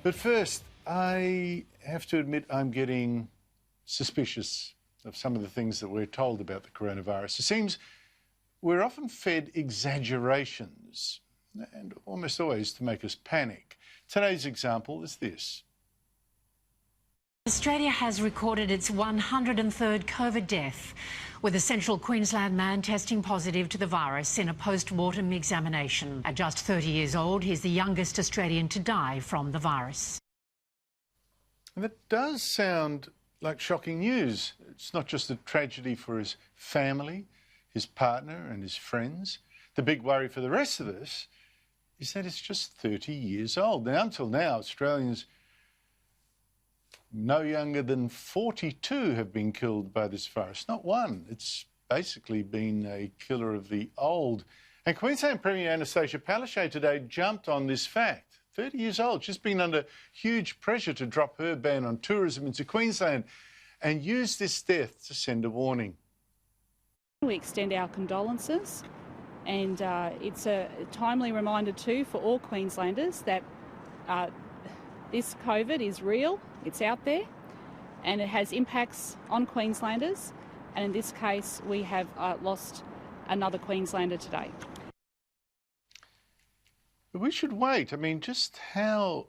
But first, I have to admit I'm getting suspicious of some of the things that we're told about the coronavirus. It seems we're often fed exaggerations, and almost always to make us panic. Today's example is this. Australia has recorded its 103rd COVID death, with a central Queensland man testing positive to the virus in a post-mortem examination. At just 30 years old, he's the youngest Australian to die from the virus. And that does sound like shocking news. It's not just a tragedy for his family, his partner and his friends. The big worry for the rest of us is that it's just 30 years old. Now, until now, Australians no younger than 42 have been killed by this virus. Not one. It's basically been a killer of the old. And Queensland Premier Anastasia Palaszczuk today jumped on this fact. 30 years old. She's been under huge pressure to drop her ban on tourism into Queensland and use this death to send a warning. We extend our condolences, and it's a timely reminder too for all Queenslanders that this COVID is real, it's out there, and it has impacts on Queenslanders, and in this case we have lost another Queenslander today. But we should wait. I mean, just how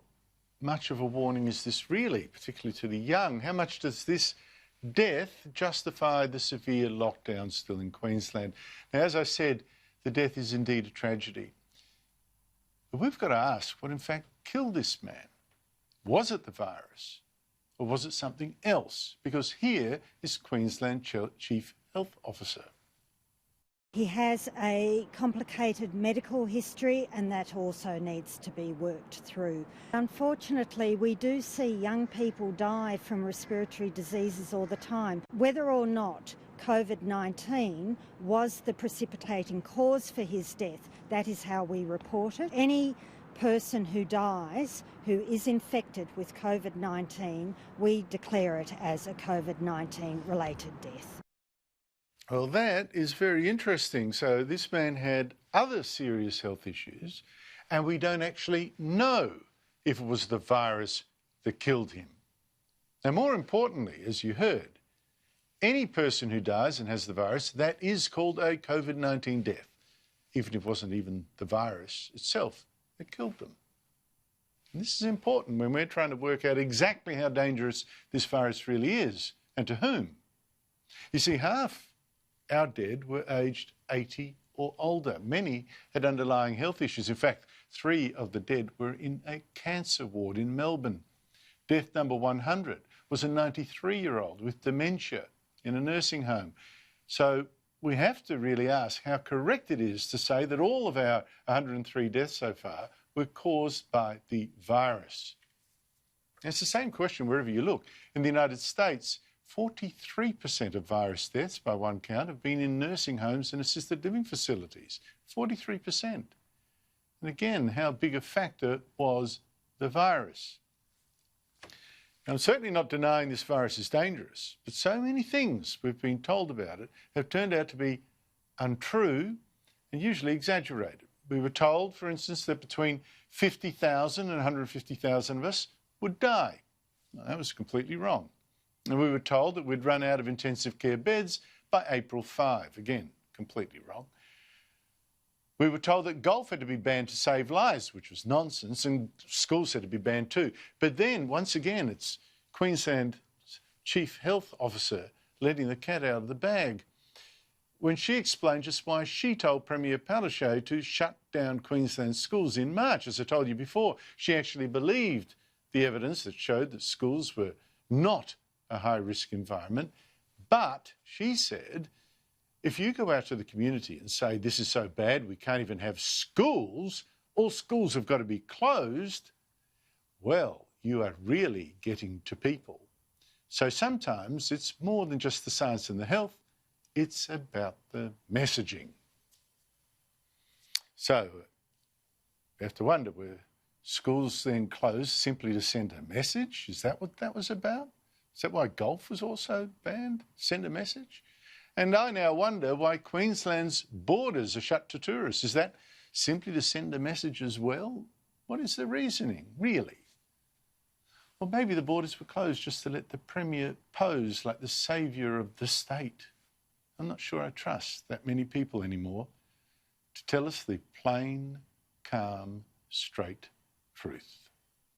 much of a warning is this really, particularly to the young? How much does this death justify the severe lockdown still in Queensland? Now, as I said, the death is indeed a tragedy. But we've got to ask what in fact killed this man. Was it the virus, or was it something else? Because here is Queensland Chief Health Officer. He has a complicated medical history, and that also needs to be worked through. Unfortunately, we do see young people die from respiratory diseases all the time. Whether or not COVID-19 was the precipitating cause for his death, that is how we report it. Any person who dies who is infected with COVID-19, we declare it as a COVID-19 related death. Well, that is very interesting. So this man had other serious health issues, and we don't actually know if it was the virus that killed him. Now, more importantly, as you heard, any person who dies and has the virus, that is called a COVID-19 death, even if it wasn't even the virus itself that killed them. And this is important when we're trying to work out exactly how dangerous this virus really is and to whom. You see, half our dead were aged 80 or older. Many had underlying health issues. In fact, 3 of the dead were in a cancer ward in Melbourne. Death number 100 was a 93-year-old with dementia in a nursing home. So we have to really ask how correct it is to say that all of our 103 deaths so far were caused by the virus. And it's the same question wherever you look. In the United States, 43% of virus deaths, by one count, have been in nursing homes and assisted living facilities. 43%. And again, how big a factor was the virus? Now, I'm certainly not denying this virus is dangerous, but so many things we've been told about it have turned out to be untrue and usually exaggerated. We were told, for instance, that between 50,000 and 150,000 of us would die. Well, that was completely wrong. And we were told that we'd run out of intensive care beds by April 5. Again, completely wrong. We were told that golf had to be banned to save lives, which was nonsense, and schools had to be banned too. But then, once again, it's Queensland's Chief Health Officer letting the cat out of the bag when she explained just why she told Premier Palaszczuk to shut down Queensland schools in March. As I told you before, she actually believed the evidence that showed that schools were not a high-risk environment. But she said, if you go out to the community and say, this is so bad, we can't even have schools, all schools have got to be closed, well, you are really getting to people. So sometimes it's more than just the science and the health, it's about the messaging. So we have to wonder, were schools then closed simply to send a message? Is that what that was about? Is that why golf was also banned? Send a message? And I now wonder why Queensland's borders are shut to tourists. Is that simply to send a message as well? What is the reasoning, really? Or maybe the borders were closed just to let the Premier pose like the saviour of the state. I'm not sure I trust that many people anymore to tell us the plain, calm, straight truth.